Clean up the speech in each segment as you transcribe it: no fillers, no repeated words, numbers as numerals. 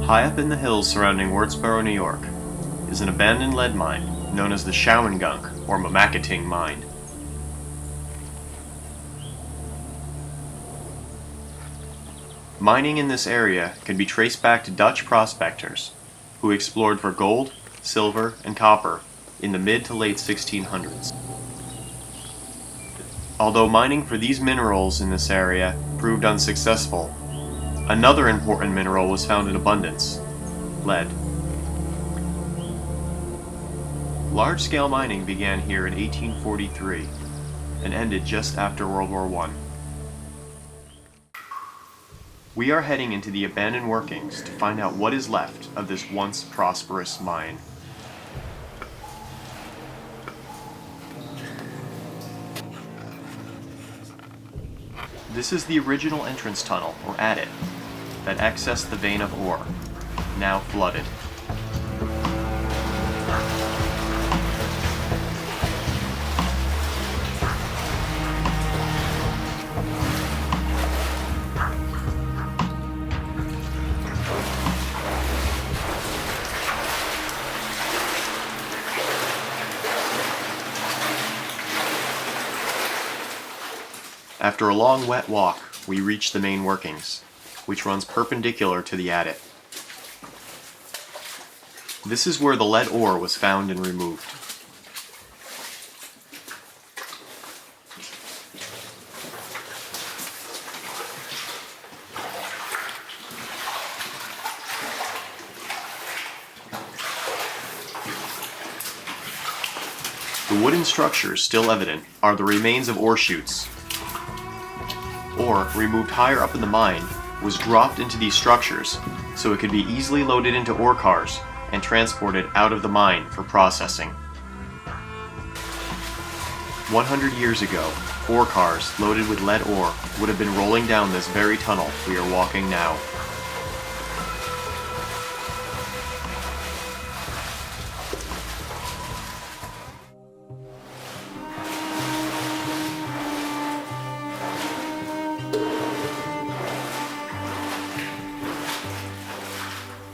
High up in the hills surrounding Wurtsboro, New York, is an abandoned lead mine known as the Shawangunk or Mamacating Mine. Mining in this area can be traced back to Dutch prospectors who explored for gold, silver, and copper in the mid to late 1600s. Although mining for these minerals in this area proved unsuccessful, another important mineral was found in abundance: lead. Large-scale mining began here in 1843 and ended just after World War I. We are heading into the abandoned workings to find out what is left of this once prosperous mine. This is the original entrance tunnel, or adit, that accessed the vein of ore, now flooded. After a long wet walk, we reach the main workings, which runs perpendicular to the adit. This is where the lead ore was found and removed. The wooden structures still evident are the remains of ore chutes. Ore removed higher up in the mine was dropped into these structures so it could be easily loaded into ore cars and transported out of the mine for processing. 100 years ago, ore cars loaded with lead ore would have been rolling down this very tunnel we are walking now.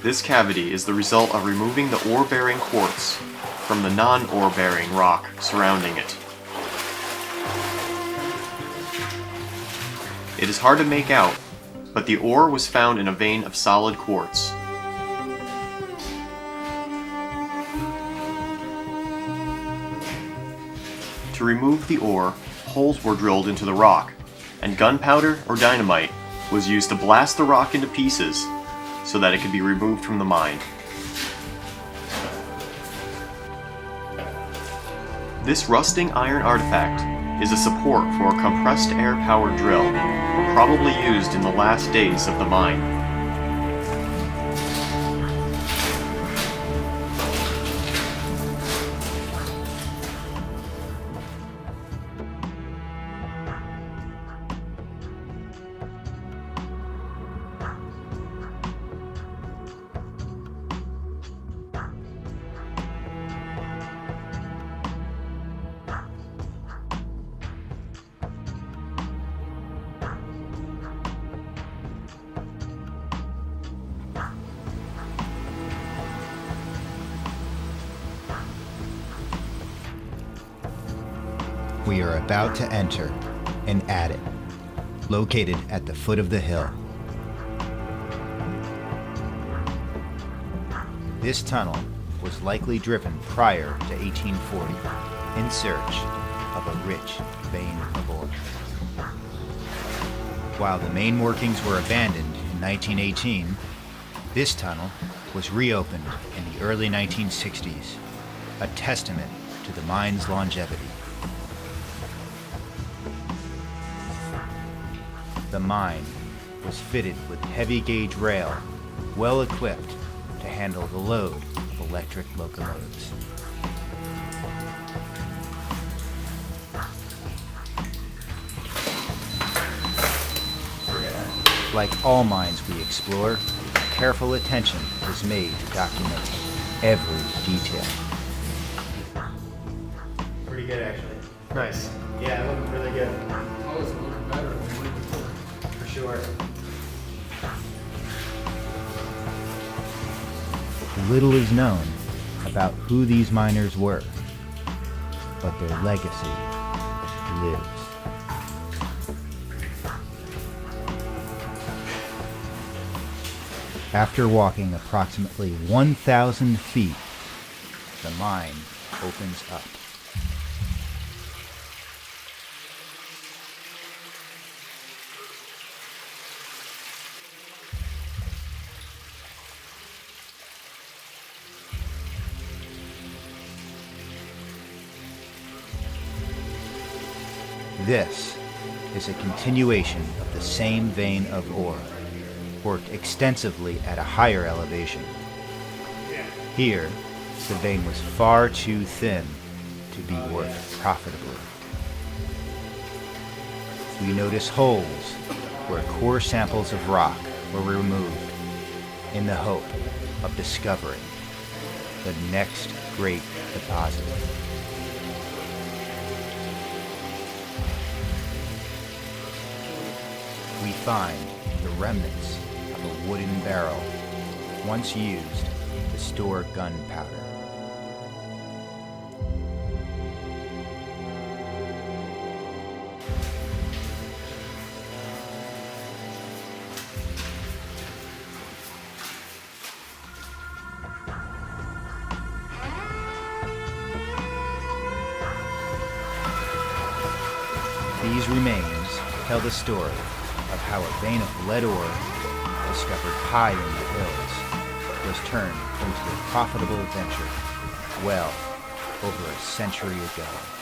This cavity is the result of removing the ore-bearing quartz from the non-ore-bearing rock surrounding it. It is hard to make out, but the ore was found in a vein of solid quartz. To remove the ore, holes were drilled into the rock, and gunpowder or dynamite was used to blast the rock into pieces so that it could be removed from the mine. This rusting iron artifact is a support for a compressed air-powered drill, probably used in the last days of the mine. We are about to enter an adit located at the foot of the hill. This tunnel was likely driven prior to 1840 in search of a rich vein of ore. While the main workings were abandoned in 1918, this tunnel was reopened in the early 1960s, a testament to the mine's longevity. The mine was fitted with heavy gauge rail, well equipped to handle the load of electric locomotives. Like all mines we explore, careful attention was made to document every detail. Pretty good, actually. Nice. Yeah, it looked really good. Oh, it's looking better than we did before. For sure. little is known about who these miners were, but their legacy lives. After walking approximately 1,000 feet, the mine opens up. This is a continuation of the same vein of ore, worked extensively at a higher elevation. Here, the vein was far too thin to be worked profitably. We notice holes where core samples of rock were removed in the hope of discovering the next great deposit. We find the remnants of a wooden barrel once used to store gunpowder. These remains tell the story of how a vein of lead ore, discovered high in the hills, was turned into a profitable venture well over a century ago.